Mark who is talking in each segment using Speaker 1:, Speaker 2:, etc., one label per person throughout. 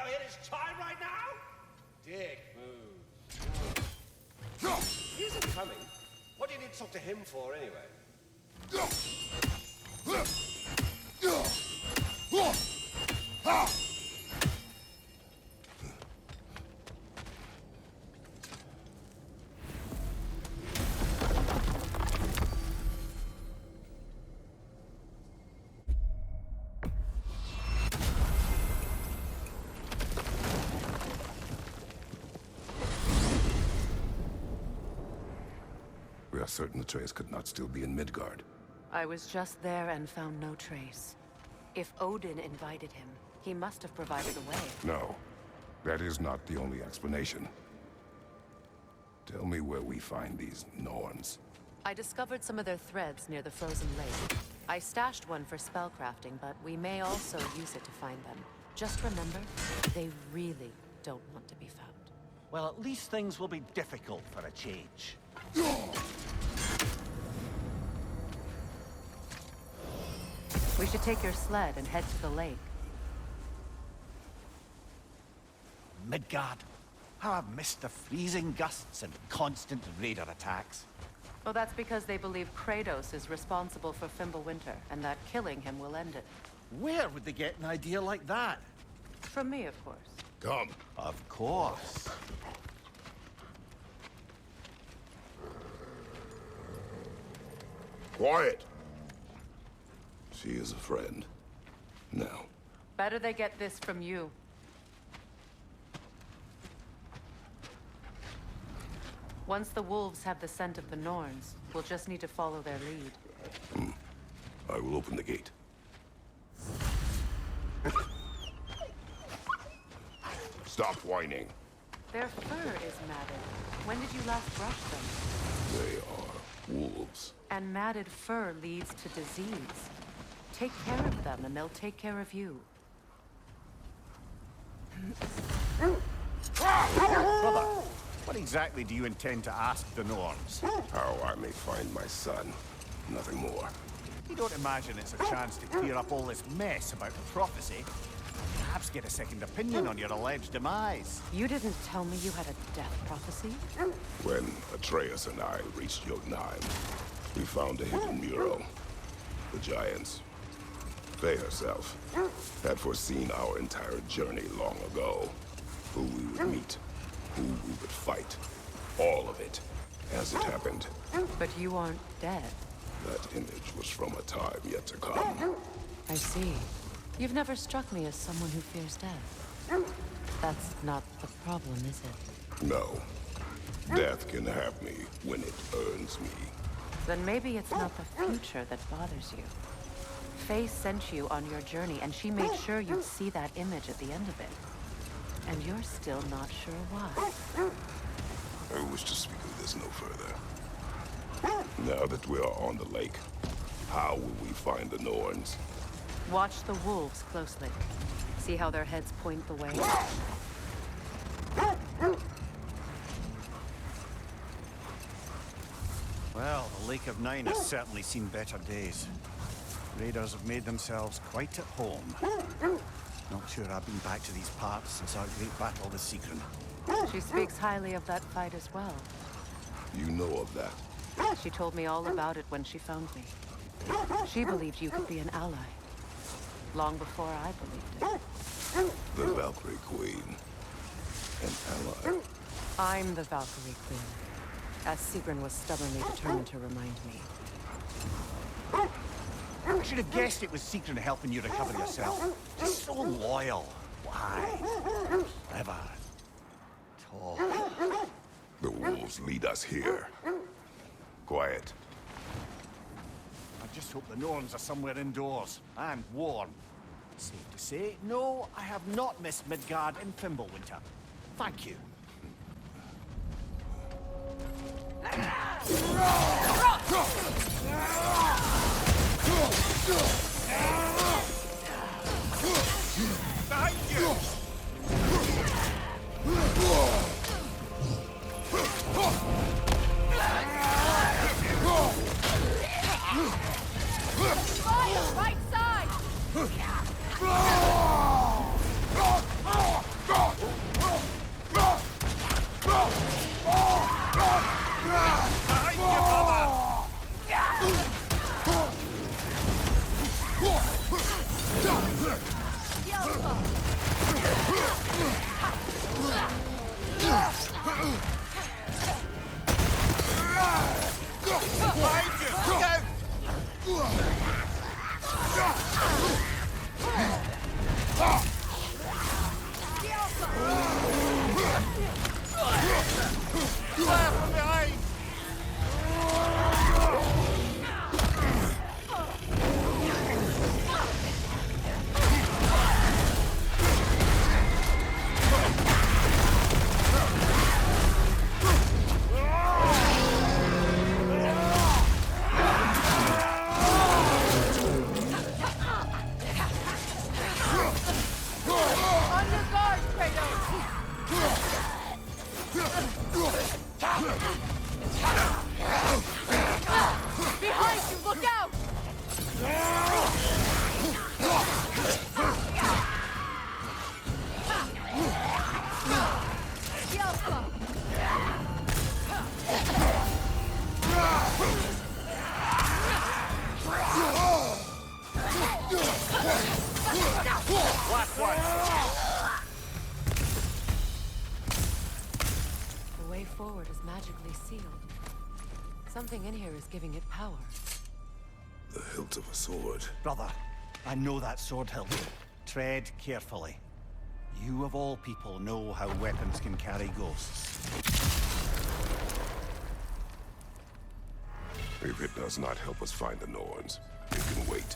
Speaker 1: hit his time right now? Dick move. He isn't coming. What do you need to talk to him for, anyway?
Speaker 2: We are certain Atreus could not still be in Midgard.
Speaker 3: I was just there and found no trace. If Odin invited him, he must have provided a way.
Speaker 2: No, that is not the only explanation. Tell me where we find these Norns.
Speaker 3: I discovered some of their threads near the frozen lake. I stashed one for spellcrafting, but we may also use it to find them. Just remember, they really don't want to be found.
Speaker 4: Well, at least things will be difficult for a change.
Speaker 3: We should take your sled and head to the lake.
Speaker 4: Midgard. How I've missed the freezing gusts and constant raider attacks.
Speaker 3: Well, that's because they believe KRATOS is responsible for Fimbulwinter, and that killing him will end it.
Speaker 4: Where would they get an idea like that?
Speaker 3: From me, of course.
Speaker 2: Come.
Speaker 4: Of course.
Speaker 2: Quiet! She is a friend. Now.
Speaker 3: Better they get this from you. Once the wolves have the scent of the Norns, we'll just need to follow their lead.
Speaker 2: I will open the gate. Stop whining.
Speaker 3: Their fur is matted. When did you last brush them?
Speaker 2: They are wolves.
Speaker 3: And matted fur leads to disease. Take care of them, and they'll take care of you.
Speaker 4: Brother, what exactly do you intend to ask the Norns?
Speaker 2: How I may find my son. Nothing more.
Speaker 4: You don't imagine it's a chance to clear up all this mess about the prophecy? Perhaps get a second opinion on your alleged demise.
Speaker 3: You didn't tell me you had a death prophecy?
Speaker 2: When Atreus and I reached Jotunheim, we found a hidden mural. The giants, Faye herself, had foreseen our entire journey long ago. Who we would meet, who we would fight. All of it, as it happened.
Speaker 3: But you aren't dead.
Speaker 2: That image was from a time yet to come.
Speaker 3: I see. You've never struck me as someone who fears death. That's not the problem, is it?
Speaker 2: No. Death can have me when it earns me.
Speaker 3: Then maybe it's not the future that bothers you. Faye sent you on your journey, and she made sure you'd see that image at the end of it. And you're still not sure why.
Speaker 2: I wish to speak of this no further. Now that we are on the lake, how will we find the Norns?
Speaker 3: Watch the wolves closely. See how their heads point the way?
Speaker 4: Well, the Lake of Nine has certainly seen better days. Raiders have made themselves quite at home. Not sure I've been back to these parts since our great battle with Sigrun.
Speaker 3: She speaks highly of that fight as well.
Speaker 2: You know of that?
Speaker 3: She told me all about it when she found me. She believed you could be an ally. Long before I believed it.
Speaker 2: The Valkyrie Queen. An ally.
Speaker 3: I'm the Valkyrie Queen, as Sigrun was stubbornly determined to remind me.
Speaker 4: I should have guessed it was Sigrun helping you recover yourself. Just so loyal. Why? Clever. Tall.
Speaker 2: The wolves lead us here. Quiet.
Speaker 4: I just hope the Norns are somewhere indoors and warm. Safe to say, no, I have not missed Midgard in Fimbulwinter. Thank you. Behind you!
Speaker 5: Fire! Right side!
Speaker 1: Last one.
Speaker 3: The way forward is magically sealed. Something in here is giving it power.
Speaker 2: The hilt of a sword.
Speaker 4: Brother, I know that sword hilt. Tread carefully. You of all people know how weapons can carry ghosts.
Speaker 2: If it does not help us find the Norns, it can wait.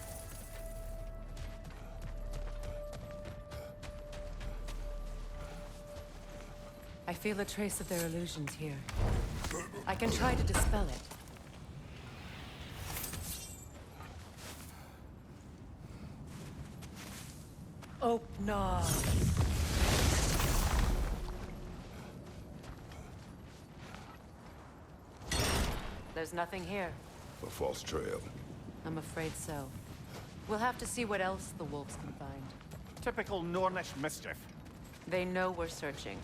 Speaker 3: I feel a trace of their illusions here. I can try to dispel it. Oh, no. There's nothing here.
Speaker 2: A false trail.
Speaker 3: I'm afraid so. We'll have to see what else the wolves can find.
Speaker 4: Typical Nornish mischief.
Speaker 3: They know we're searching.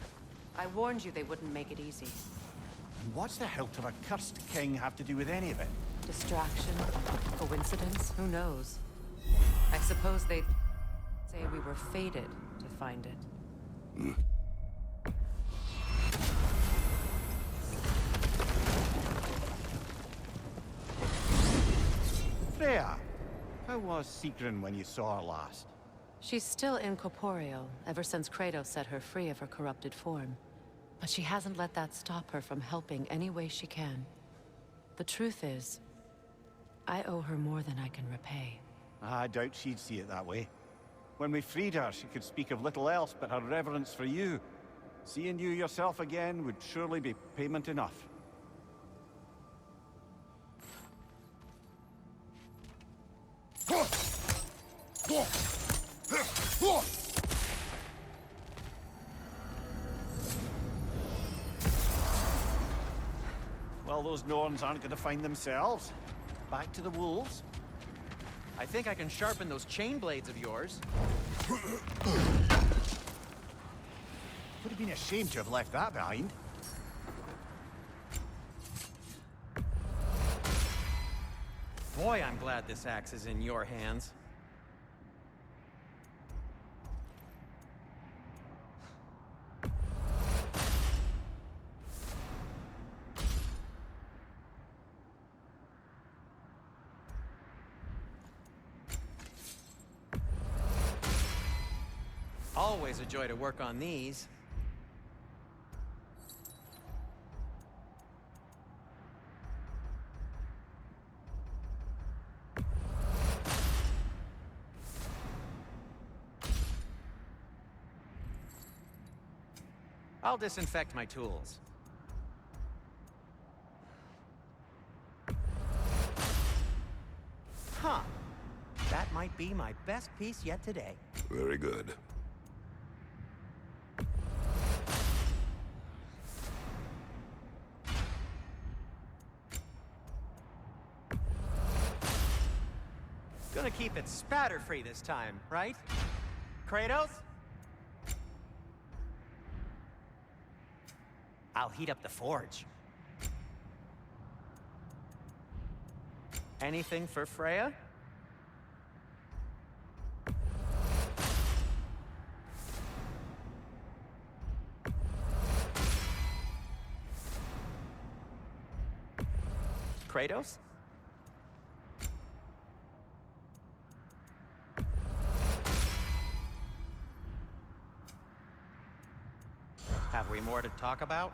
Speaker 3: I warned you they wouldn't make it easy.
Speaker 4: And what's the hilt of a cursed king have to do with any of it?
Speaker 3: Distraction? Coincidence? Who knows? I suppose they'd say we were fated to find it.
Speaker 4: Freya, how was Sigrun when you saw her last?
Speaker 3: She's still incorporeal, ever since KRATOS set her free of her corrupted form. But she hasn't let that stop her from helping any way she can. The truth is, I owe her more than I can repay.
Speaker 4: I doubt she'd see it that way. When we freed her, she could speak of little else but her reverence for you. Seeing you yourself again would surely be payment enough. Well, those Norns aren't going to find themselves. Back to the wolves.
Speaker 1: I think I can sharpen those chain blades of yours.
Speaker 4: Would have been a shame to have left that behind.
Speaker 1: Boy, I'm glad this axe is in your hands. Always a joy to work on these. I'll disinfect my tools. Huh. That might be my best piece yet today.
Speaker 2: Very good.
Speaker 1: Gonna keep it spatter-free this time, right? KRATOS? I'll heat up the forge. Anything for Freya? KRATOS? Have we more to talk about?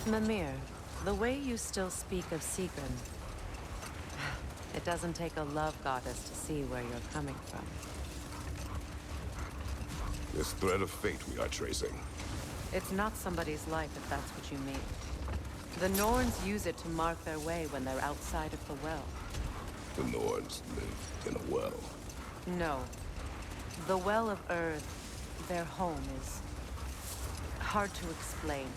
Speaker 3: Mimir, the way you still speak of Sigrun, it doesn't take a love goddess to see where you're coming from.
Speaker 2: This thread of fate we are tracing.
Speaker 3: It's not somebody's life if that's what you mean. The Norns use it to mark their way when they're outside of the well.
Speaker 2: The Norns live in a well.
Speaker 3: No. The Well of Earth, their home, is hard to explain.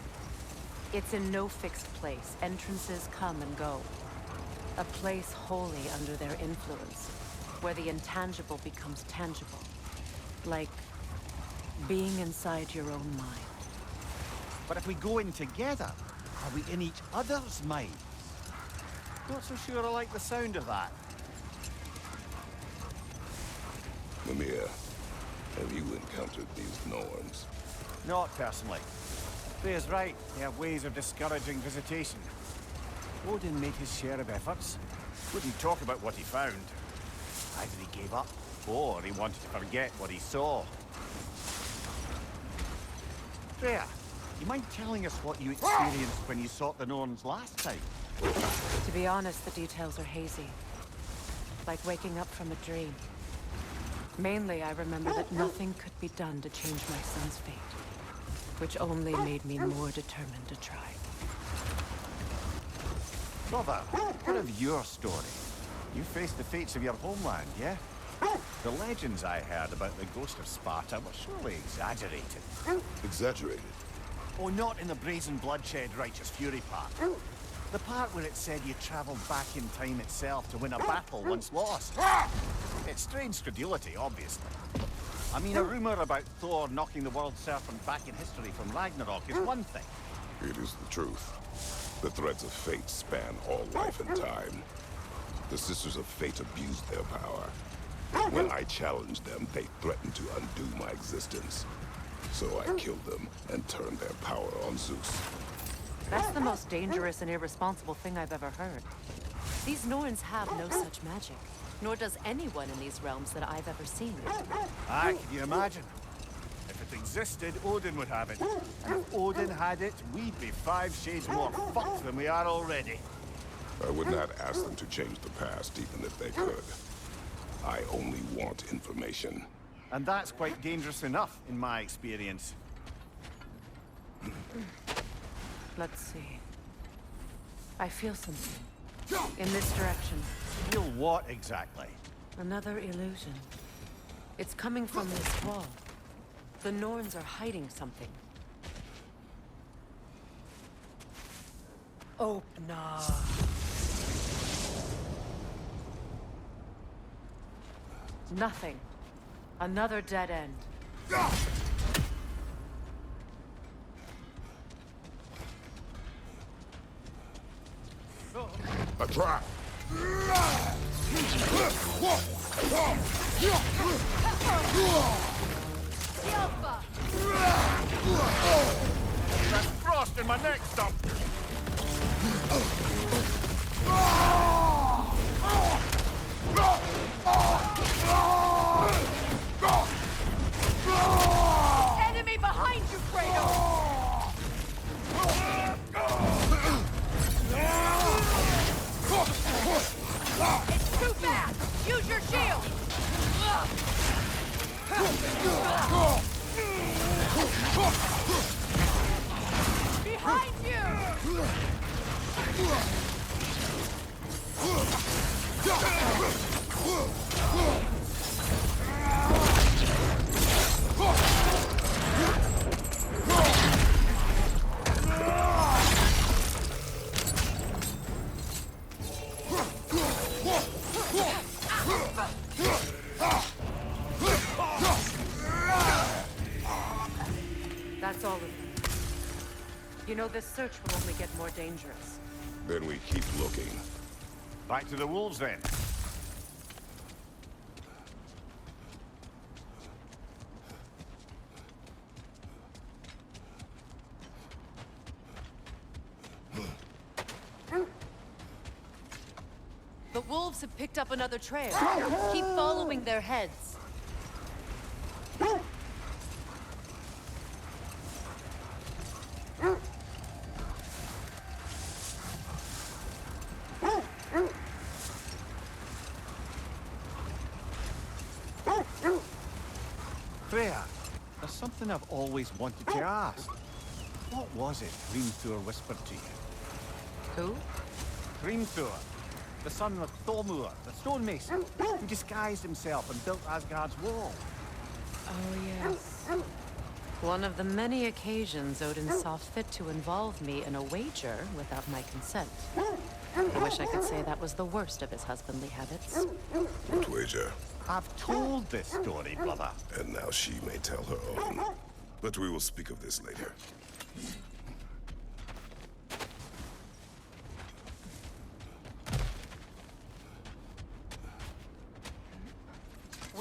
Speaker 3: It's in no fixed place. Entrances come and go. A place wholly under their influence, where the intangible becomes tangible. Like being inside your own mind.
Speaker 4: But if we go in together, are we in each other's minds? Not so sure I like the sound of that.
Speaker 2: Mimir, have you encountered these Norns?
Speaker 4: Not personally. Freya's right. They have ways of discouraging visitation. Odin made his share of efforts. Wouldn't talk about what he found. Either he gave up, or he wanted to forget what he saw. Freya, you mind telling us what you experienced when you sought the Norns last time?
Speaker 3: To be honest, the details are hazy. Like waking up from a dream. Mainly, I remember that nothing could be done to change my son's fate. Which only made me more determined to try.
Speaker 4: Brother, what of your story? You faced the fates of your homeland, yeah? The legends I heard about the ghost of Sparta were surely exaggerated.
Speaker 2: Exaggerated?
Speaker 4: Oh, not in the brazen bloodshed righteous fury part. The part where it said you traveled back in time itself to win a battle once lost. It's strange credulity, obviously. I mean, a rumor about Thor knocking the world serpent back in history from Ragnarok is one thing.
Speaker 2: It is the truth. The threads of fate span all life and time. The Sisters of Fate abused their power. When I challenged them, they threatened to undo my existence. So I killed them and turned their power on Zeus.
Speaker 3: That's the most dangerous and irresponsible thing I've ever heard. These Norns have no such magic. Nor does anyone in these realms that I've ever seen.
Speaker 4: Ah, can you imagine? If it existed, Odin would have it. And if Odin had it, we'd be 5 shades more fucked than we are already.
Speaker 2: I would not ask them to change the past, even if they could. I only want information.
Speaker 4: And that's quite dangerous enough, in my experience.
Speaker 3: Let's see. I feel something. In this direction.
Speaker 4: Feel what exactly?
Speaker 3: Another illusion. It's coming from this wall. The Norns are hiding something. Opener. Nothing. Another dead end.
Speaker 2: A trap!
Speaker 4: That's frost in my neck stump!
Speaker 3: Enemy behind you, Kratos! It's too fast! Use your shield! Behind you! That's all of them. You know, this search will only get more dangerous.
Speaker 2: Then we keep looking.
Speaker 4: Back to the wolves, then.
Speaker 3: The wolves have picked up another trail. Keep following their heads.
Speaker 4: Freya, there's something I've always wanted to ask. What was it Hrimthur whispered to you?
Speaker 3: Who?
Speaker 4: Hrimthur, the son of Thormur, the stonemason, who disguised himself and built Asgard's wall.
Speaker 3: Oh, yes. One of the many occasions Odin saw fit to involve me in a wager without my consent. I wish I could say that was the worst of his husbandly habits.
Speaker 2: What wager?
Speaker 4: I've told this story, brother.
Speaker 2: And now she may tell her own. But we will speak of this later.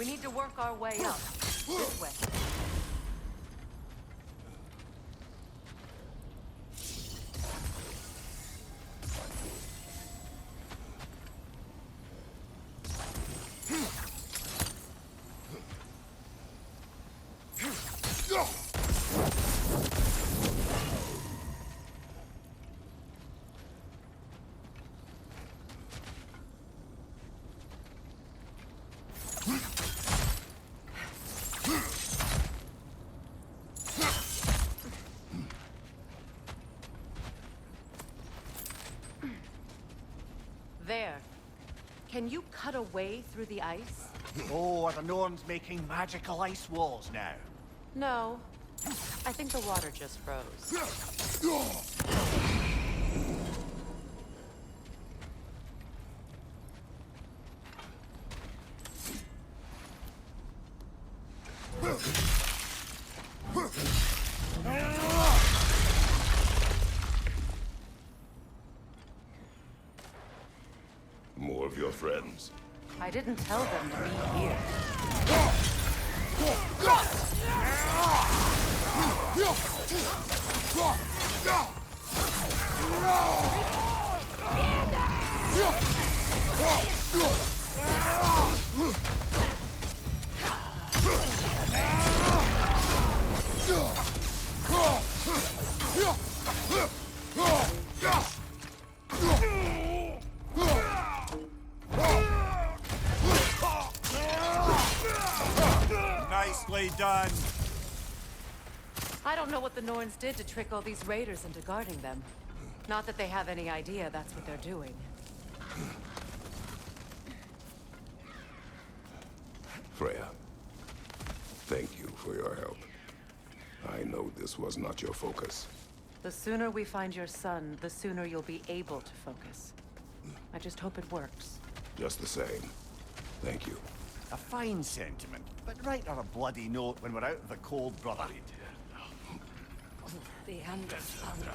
Speaker 3: We need to work our way up. This way. There. Can you cut a way through the ice?
Speaker 4: Oh, are the Norns making magical ice walls now?
Speaker 3: No. I think the water just froze.
Speaker 2: More of your friends.
Speaker 3: I didn't tell them to be here.
Speaker 4: Nicely done.
Speaker 3: I don't know what the Norns did to trick all these raiders into guarding them. Not that they have any idea that's what they're doing.
Speaker 2: Freya, thank you for your help. I know this was not your focus.
Speaker 3: The sooner we find your son, the sooner you'll be able to focus. I just hope it works.
Speaker 2: Just the same, thank you.
Speaker 4: A fine sentiment, but write her a bloody note when we're out of the cold, brother.
Speaker 3: The end is hungry.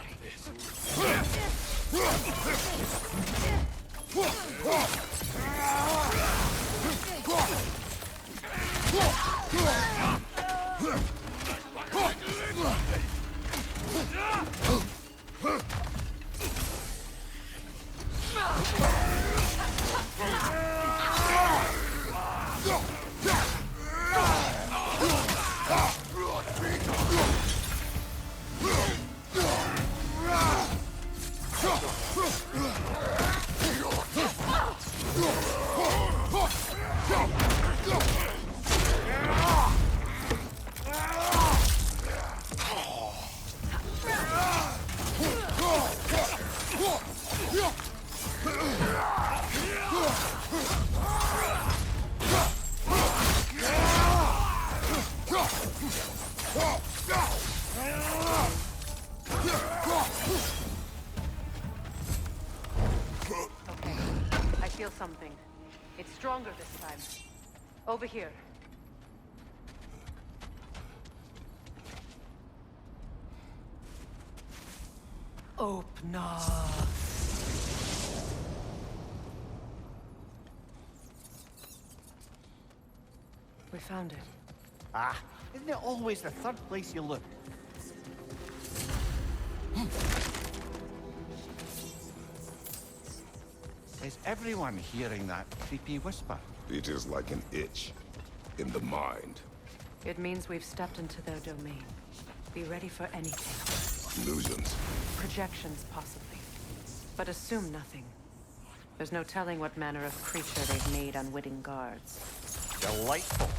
Speaker 3: Something. It's stronger this time. Over here. Open up. We found it.
Speaker 4: Ah, isn't it always the third place you look? Is everyone hearing that creepy whisper?
Speaker 2: It is like an itch in the mind.
Speaker 3: It means we've stepped into their domain. Be ready for anything.
Speaker 2: Illusions.
Speaker 3: Projections, possibly. But assume nothing. There's no telling what manner of creature they've made unwitting guards.
Speaker 4: Delightful.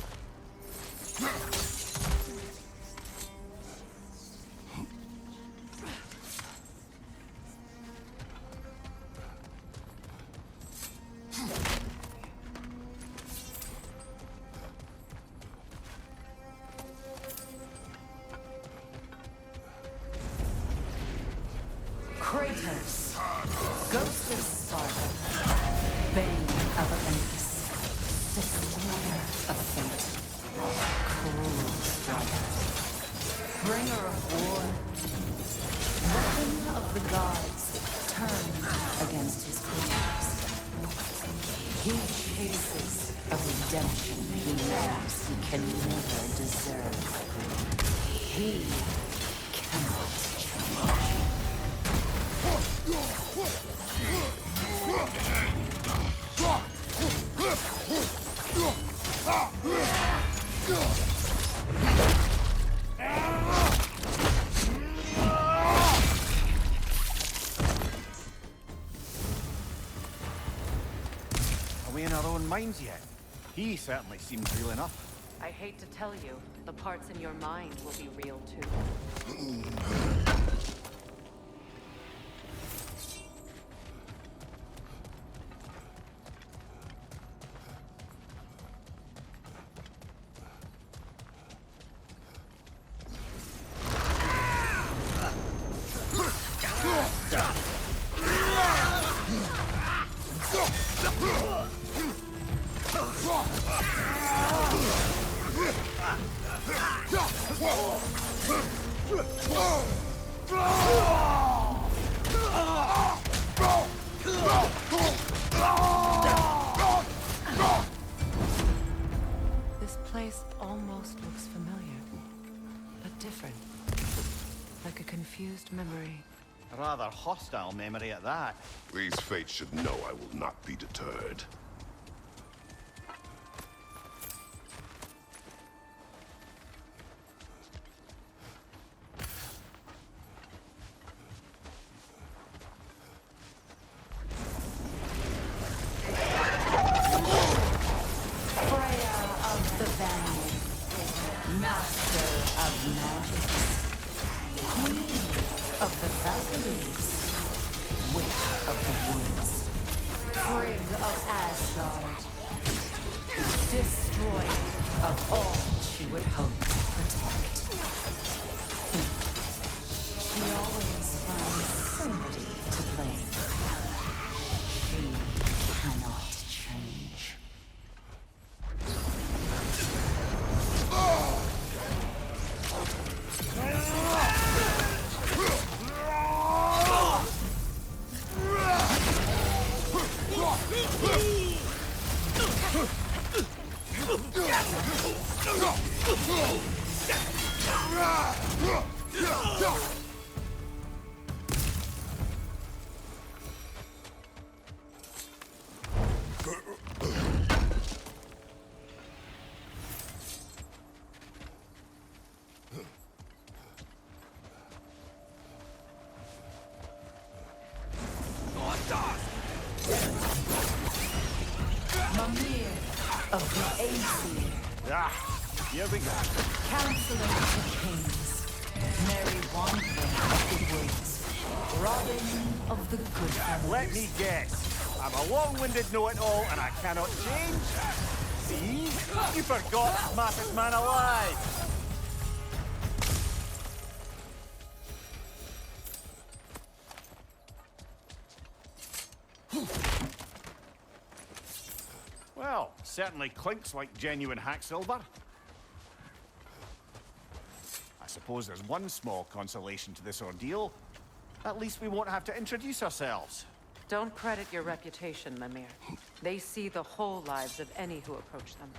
Speaker 3: KRATOS, ghost of Sparta, bane of Olympus, destroyer of fate, cruel striker, bringer of war, weapon of the gods, turned against his creatures. He chases a redemption he never can never deserve. He cannot change.
Speaker 4: Are we in our own minds yet? He certainly seems real enough.
Speaker 3: I hate to tell you, the parts in your mind will be real too. This place almost looks familiar, but different. Like a confused memory.
Speaker 4: A rather hostile memory at that.
Speaker 2: These fates should know I will not be deterred.
Speaker 4: Here we go.
Speaker 3: Counselor of the Kings, Merry Wandering of the Woods, Robin of the Good Fellows.
Speaker 4: Let me guess. I'm a long-winded know-it-all and I cannot change. See? You forgot smartest man alive. Well, certainly clinks like genuine hack silver. I suppose there's one small consolation to this ordeal. At least we won't have to introduce ourselves.
Speaker 3: Don't credit your reputation, Mimir. They see the whole lives of any who approach them.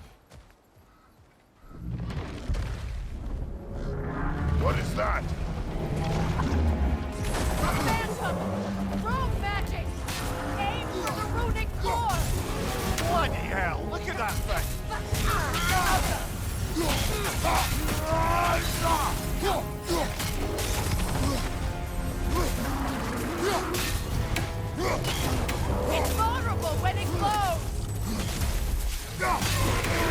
Speaker 2: What is that?
Speaker 5: Phantom! Rogue magic! Aim for the runic core!
Speaker 4: Bloody hell, look at that thing!
Speaker 5: It's vulnerable when it glows!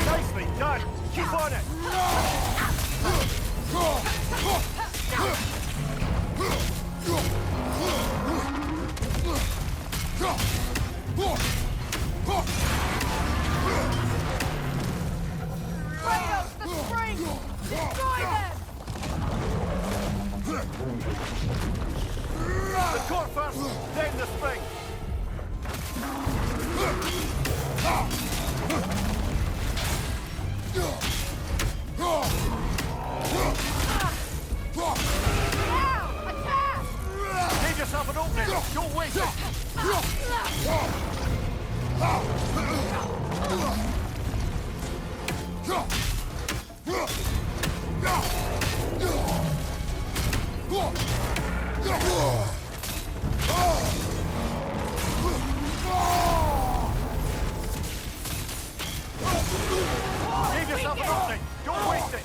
Speaker 4: Nicely done! Keep on it!
Speaker 5: Kratos, the spring! Destroy them!
Speaker 4: The core first, then the spring!
Speaker 5: Now! Attack!
Speaker 4: Give yourself an opening! Don't waste it! Save yourself an opening! Don't waste it!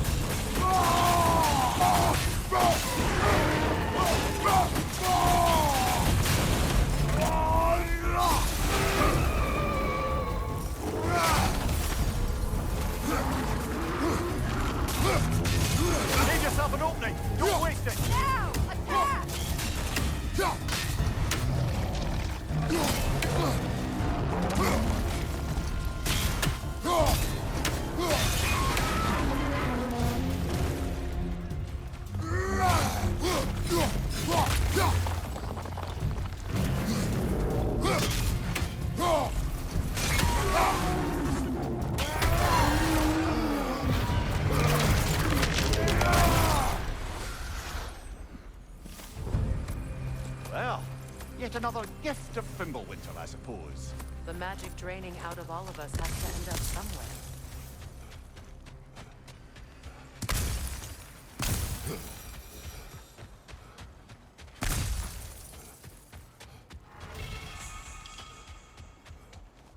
Speaker 4: Save yourself an opening! Don't waste it!
Speaker 5: Now! Attack!
Speaker 4: Well, yet another gift of Fimbulwinter, I suppose.
Speaker 3: The magic draining out of all of us has to end up somewhere.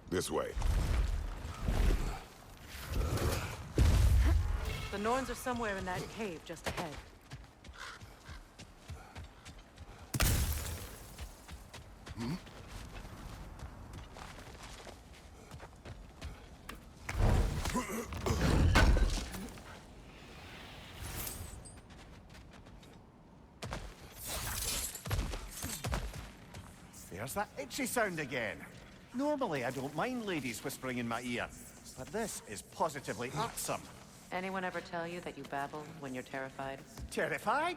Speaker 2: This way.
Speaker 3: The Norns are somewhere in that cave just ahead.
Speaker 4: There's that itchy sound again. Normally, I don't mind ladies whispering in my ear, but this is positively irksome.
Speaker 3: Anyone ever tell you that you babble when you're terrified?
Speaker 4: Terrified?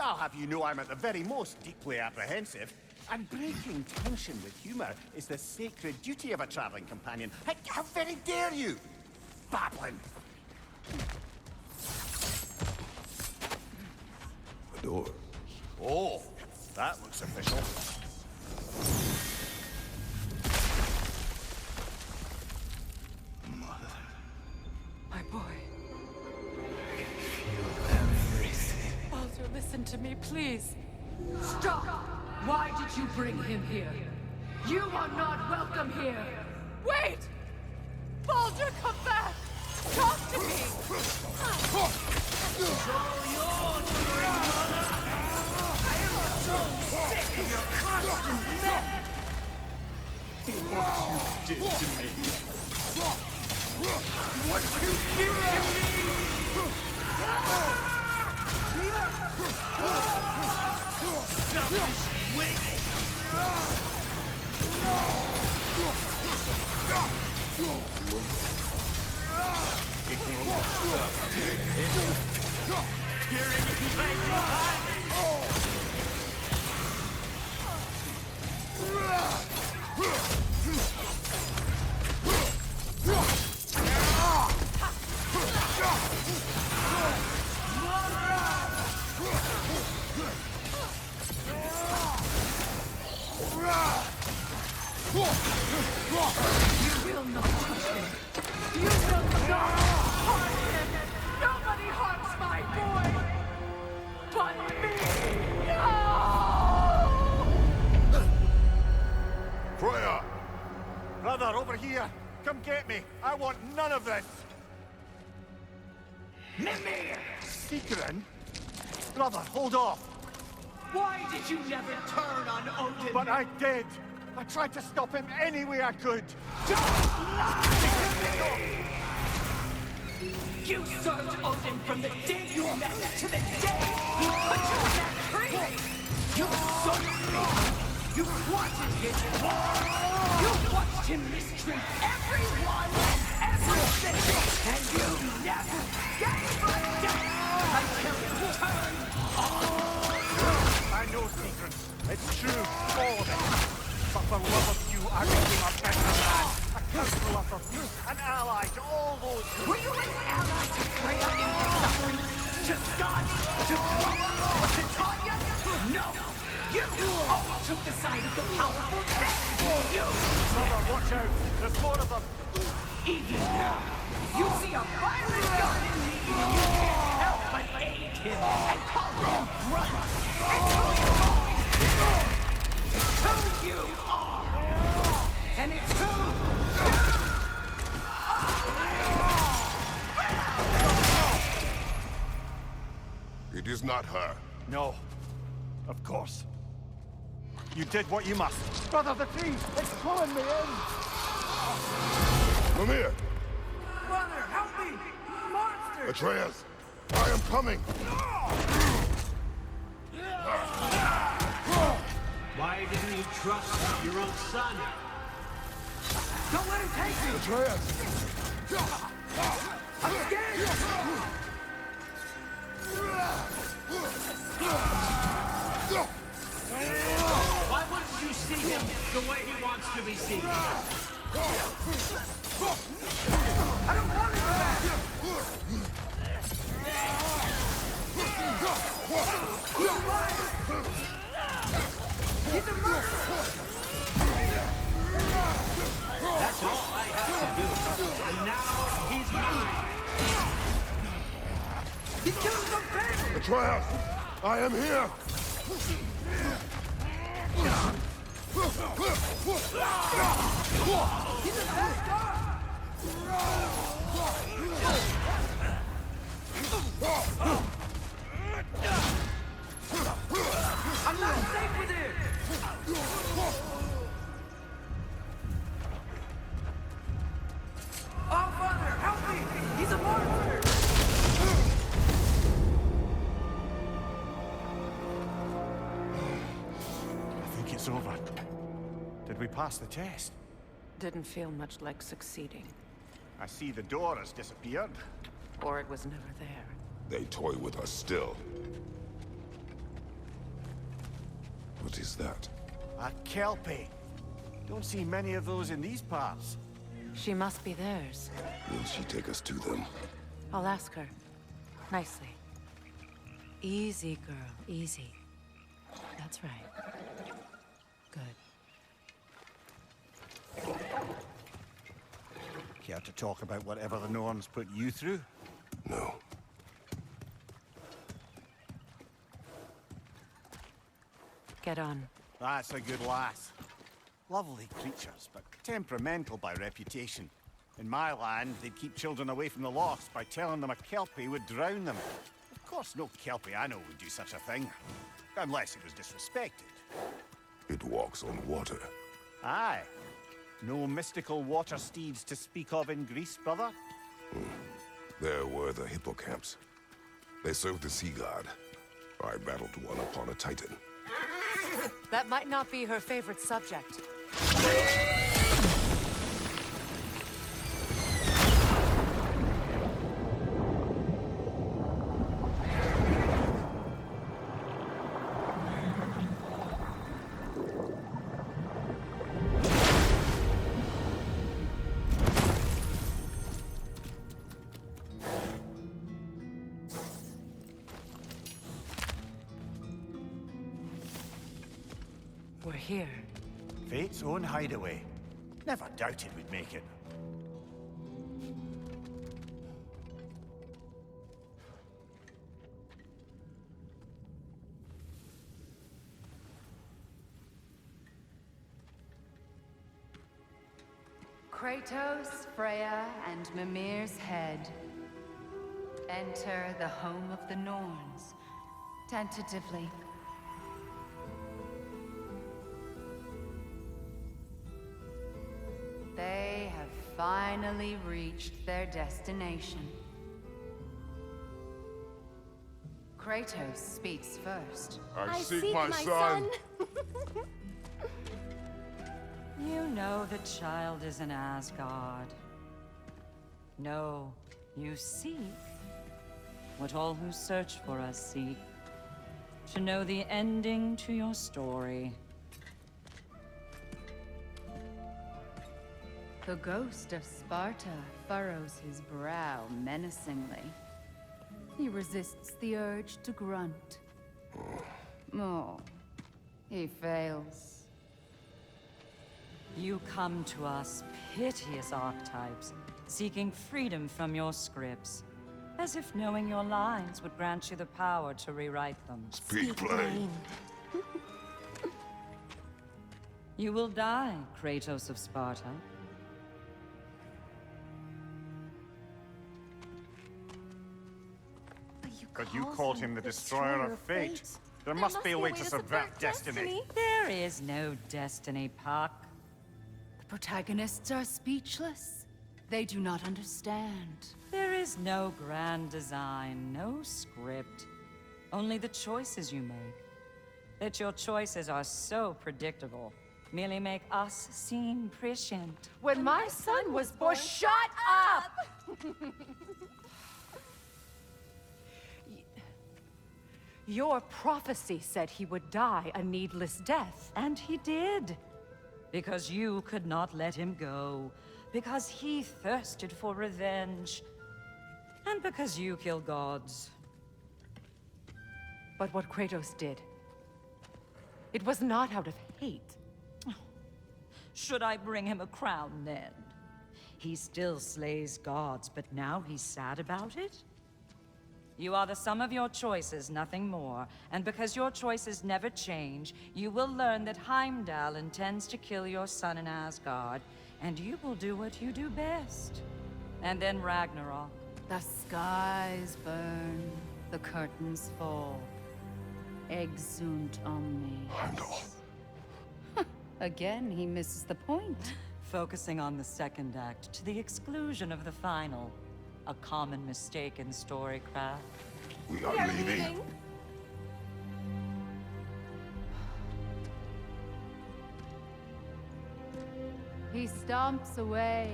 Speaker 4: I'll have you know I'm at the very most deeply apprehensive. And breaking tension with humor is the sacred duty of a traveling companion. How very dare you? Babbling.
Speaker 2: A door.
Speaker 4: Oh, that looks official.
Speaker 3: My boy.
Speaker 6: Everything.
Speaker 3: Baldur, listen to me, please.
Speaker 7: Stop! Why did you bring him here? You are not welcome here!
Speaker 5: Wait! Baldur, come back! Talk to me!
Speaker 7: You will not touch him! You will not harm him! Nobody harms my boy! But me! No!
Speaker 4: Freya! Brother, over here! Come get me! I want none of this!
Speaker 7: Mimir!
Speaker 4: Secret? Brother, hold off!
Speaker 7: Why did you never turn on Odin?
Speaker 4: But I did! I tried to stop him any way I could!
Speaker 7: Don't lie to me! You served Odin from the day you met to the day he put you in that tree! You saw me! You wanted his war! You watched him mistreat everyone and everything! And you never gave a damn until it turned on!
Speaker 4: I know secrets. It's true, all of it. But for love of you, I became a better man. A counselor for you, an ally to all those who...
Speaker 7: Were you an ally to Freya in her suffering? To Scott? To Roma? Or to Tanya? No! You all took the side of the powerful then! You!
Speaker 4: Brother, watch out! There's more of them!
Speaker 7: Even now, You see a violent god in need, and you can't help but aid him and call him brother. It's who you are. And it's who
Speaker 2: It is not her.
Speaker 4: No. Of course. You did what you must. Brother, the tree! It's pulling me in!
Speaker 2: Mimir!
Speaker 7: Brother, help me! Monster!
Speaker 2: Atreus! I am coming!
Speaker 8: Why didn't you trust your own son?
Speaker 7: Don't let him take me!
Speaker 2: Atreus!
Speaker 7: I'm scared!
Speaker 8: Why wouldn't you see him the way he wants to be seen?
Speaker 7: I don't want him back! You're a liar! He's a murderer!
Speaker 8: That's all I have to do. And now he's mine.
Speaker 7: He killed some family!
Speaker 2: Atreus! I am here!
Speaker 7: He's a bad guy! I'm not safe with him! Oh, Father, help me! He's a monster!
Speaker 4: I think it's over. Did we pass the test?
Speaker 3: Didn't feel much like succeeding.
Speaker 4: I see the door has disappeared.
Speaker 3: Or it was never there.
Speaker 2: They toy with us still. What is that?
Speaker 4: A kelpie. Don't see many of those in these parts.
Speaker 3: She must be theirs.
Speaker 2: Will she take us to them?
Speaker 3: I'll ask her. Nicely. Easy, girl. Easy. That's right. Good.
Speaker 4: Care to talk about whatever the Norns put you through?
Speaker 2: No.
Speaker 3: Get on.
Speaker 4: That's a good lass. Lovely creatures, but temperamental by reputation. In my land, they'd keep children away from the lost by telling them a kelpie would drown them. Of course, no kelpie I know would do such a thing. Unless it was disrespected.
Speaker 2: It walks on water.
Speaker 4: Aye. No mystical water steeds to speak of in Greece, brother?
Speaker 2: There were the hippocamps. They served the sea god. I battled one upon a titan.
Speaker 3: That might not be her favorite subject. We're here.
Speaker 4: Fate's own hideaway. Never doubted we'd make it.
Speaker 9: Kratos, Freya, and Mimir's head. Enter the home of the Norns. Tentatively. They have finally reached their destination. Kratos speaks first.
Speaker 2: I seek my son.
Speaker 10: You know the child is in Asgard. No, you seek what all who search for us seek. To know the ending to your story.
Speaker 9: The ghost of Sparta furrows his brow menacingly. He resists the urge to grunt. Oh, he fails.
Speaker 10: You come to us, piteous archetypes, seeking freedom from your scripts, as if knowing your lines would grant you the power to rewrite them.
Speaker 2: Speak plain.
Speaker 10: You will die, Kratos of Sparta.
Speaker 4: But you called him the destroyer of fate. There must be a way to subvert destiny.
Speaker 10: There is no destiny, Puck.
Speaker 9: The protagonists are speechless. They do not understand.
Speaker 10: There is no grand design, no script. Only the choices you make. That your choices are so predictable merely make us seem prescient.
Speaker 5: When my son was born, shut up! Your prophecy said he would die a needless death.
Speaker 10: And he did. Because you could not let him go. Because he thirsted for revenge. And because you kill gods.
Speaker 5: But what Kratos did, it was not out of hate.
Speaker 10: Should I bring him a crown then? He still slays gods, but now he's sad about it? You are the sum of your choices, nothing more. And because your choices never change, you will learn that Heimdall intends to kill your son in Asgard, and you will do what you do best. And then Ragnarok.
Speaker 9: The skies burn, the curtains fall. Exunt omnes.
Speaker 2: Heimdall.
Speaker 9: Again, he misses the point.
Speaker 10: Focusing on the second act to the exclusion of the final. A common mistake in storycraft.
Speaker 2: We are leaving.
Speaker 9: He stomps away,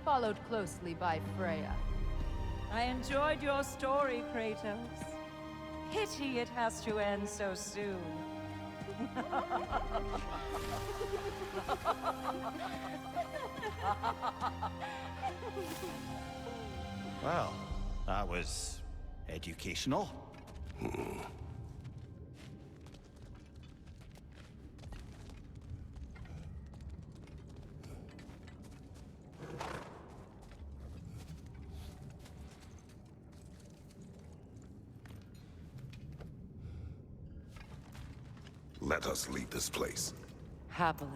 Speaker 9: followed closely by Freya.
Speaker 10: I enjoyed your story, Kratos. Pity it has to end so soon.
Speaker 4: Well, that was educational.
Speaker 2: Let us leave this place.
Speaker 5: Happily.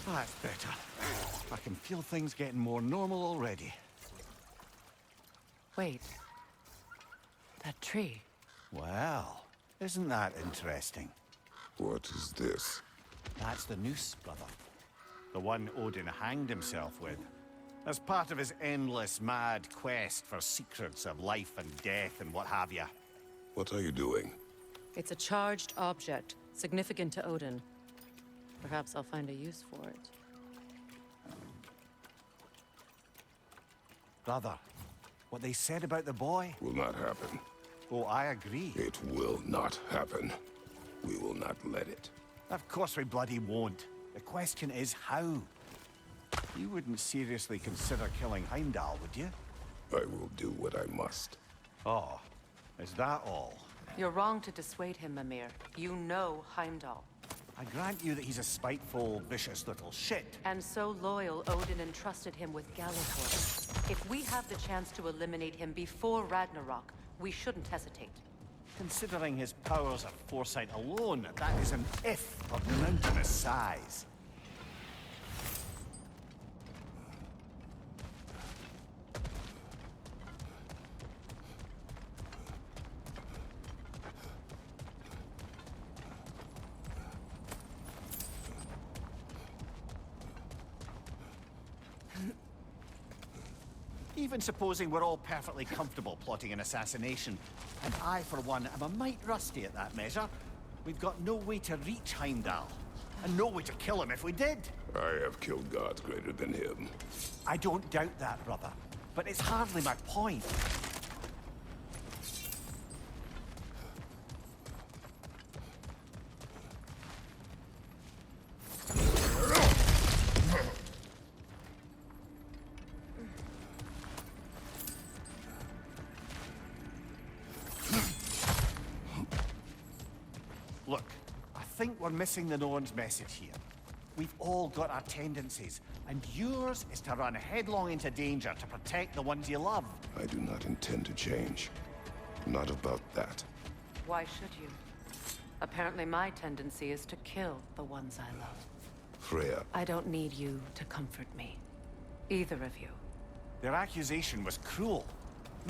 Speaker 4: That's better. I can feel things getting more normal already.
Speaker 5: Wait. That tree.
Speaker 4: Well, isn't that interesting?
Speaker 2: What is this?
Speaker 4: That's the noose, brother. The one Odin hanged himself with. As part of his endless, mad quest for secrets of life and death and what have you.
Speaker 2: What are you doing?
Speaker 5: It's a charged object, significant to Odin. Perhaps I'll find a use for it.
Speaker 4: Brother, what they said about the boy?
Speaker 2: Will not happen.
Speaker 4: Oh, I agree.
Speaker 2: It will not happen. We will not let it.
Speaker 4: Of course we bloody won't. The question is how. You wouldn't seriously consider killing Heimdall, would you?
Speaker 2: I will do what I must.
Speaker 4: Oh, is that all?
Speaker 5: You're wrong to dissuade him, Mimir. You know Heimdall.
Speaker 4: I grant you that he's a spiteful, vicious little shit.
Speaker 5: And so loyal, Odin entrusted him with Gjallarhorn. If we have the chance to eliminate him before Ragnarok, we shouldn't hesitate.
Speaker 4: Considering his powers of foresight alone, that is an if of mountainous size. Even supposing we're all perfectly comfortable plotting an assassination, and I, for one, am a mite rusty at that measure, we've got no way to reach Heimdall, and no way to kill him if we did.
Speaker 2: I have killed gods greater than him.
Speaker 4: I don't doubt that, brother, but it's hardly my point. think we're missing the Norns message here. We've all got our tendencies, and yours is to run headlong into danger to protect the ones you love.
Speaker 2: I do not intend to change. Not about that.
Speaker 5: Why should you? Apparently my tendency is to kill the ones I love.
Speaker 2: Freya,
Speaker 5: I don't need you to comfort me. Either of you.
Speaker 4: Their accusation was cruel.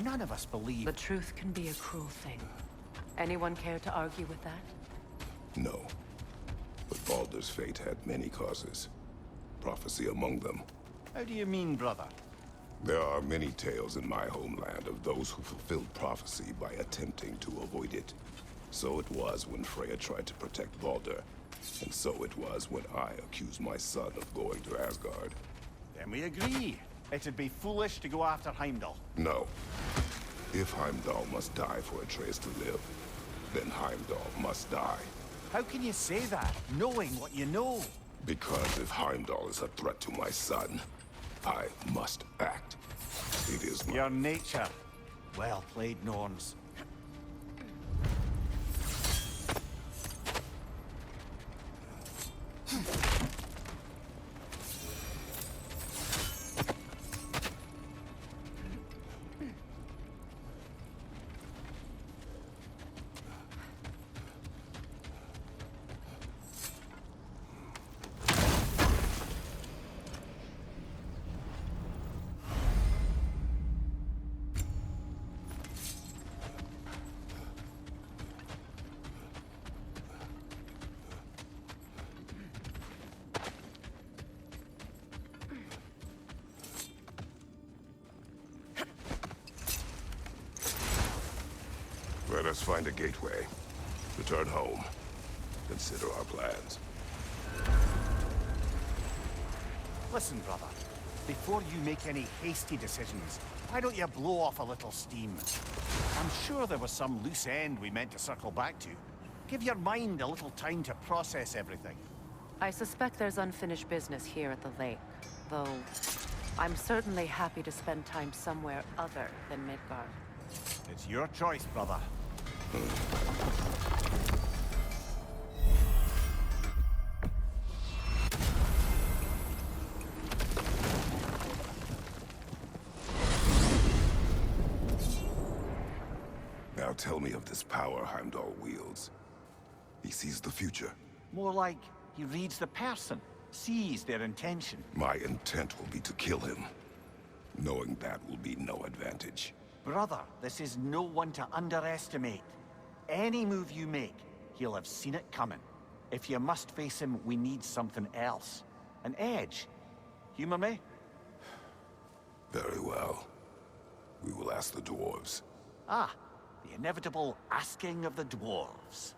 Speaker 4: None of us believe...
Speaker 5: The truth can be a cruel thing. Anyone care to argue with that?
Speaker 2: no. But Baldur's fate had many causes. Prophecy among them.
Speaker 4: How do you mean, brother?
Speaker 2: There are many tales in my homeland of those who fulfilled prophecy by attempting to avoid it. So it was when Freya tried to protect Baldur. And so it was when I accused my son of going to Asgard.
Speaker 4: Then we agree. It'd be foolish to go after Heimdall.
Speaker 2: No. If Heimdall must die for Atreus to live, then Heimdall must die.
Speaker 4: How can you say that, knowing what you know?
Speaker 2: Because if Heimdall is a threat to my son, I must act. It is my...
Speaker 4: Your nature. Well played, Norns.
Speaker 2: Let us find a gateway. Return home. Consider our plans.
Speaker 4: Listen, brother. Before you make any hasty decisions, why don't you blow off a little steam? I'm sure there was some loose end we meant to circle back to. Give your mind a little time to process everything.
Speaker 5: I suspect there's unfinished business here at the lake, though I'm certainly happy to spend time somewhere other than Midgard.
Speaker 4: It's your choice, brother.
Speaker 2: Now tell me of this power Heimdall wields. He sees the future.
Speaker 4: More like he reads the person, sees their intention.
Speaker 2: My intent will be to kill him. Knowing that will be no advantage.
Speaker 4: Brother, this is no one to underestimate. Any move you make, he'll have seen it coming. If you must face him, we need something else. An edge. Humor me?
Speaker 2: Very well. We will ask the dwarves.
Speaker 4: Ah, the inevitable asking of the dwarves.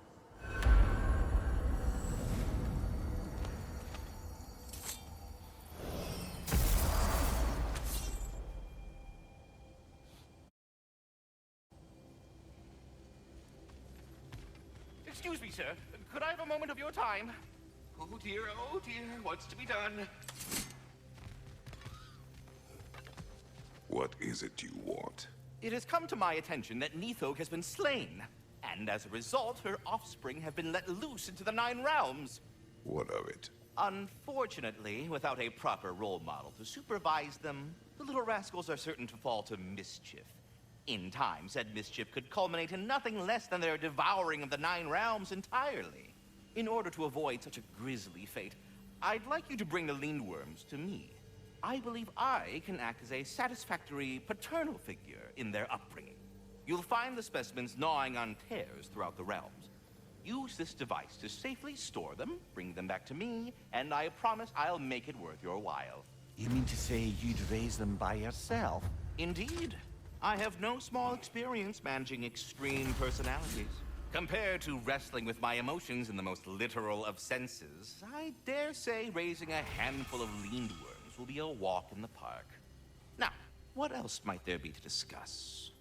Speaker 11: Excuse me, sir. Could I have a moment of your time? Oh dear, what's to be done?
Speaker 2: What is it you want?
Speaker 11: It has come to my attention that Nithog has been slain, and as a result, her offspring have been let loose into the Nine Realms.
Speaker 2: What of it?
Speaker 11: Unfortunately, without a proper role model to supervise them, the little rascals are certain to fall to mischief. In time, said mischief could culminate in nothing less than their devouring of the Nine Realms entirely. In order to avoid such a grisly fate, I'd like you to bring the Lindworms to me. I believe I can act as a satisfactory paternal figure in their upbringing. You'll find the specimens gnawing on tears throughout the realms. Use this device to safely store them, bring them back to me, and I promise I'll make it worth your while.
Speaker 4: You mean to say you'd raise them by yourself?
Speaker 11: Indeed. I have no small experience managing extreme personalities. Compared to wrestling with my emotions in the most literal of senses, I dare say raising a handful of Lindworms will be a walk in the park. Now, what else might there be to discuss?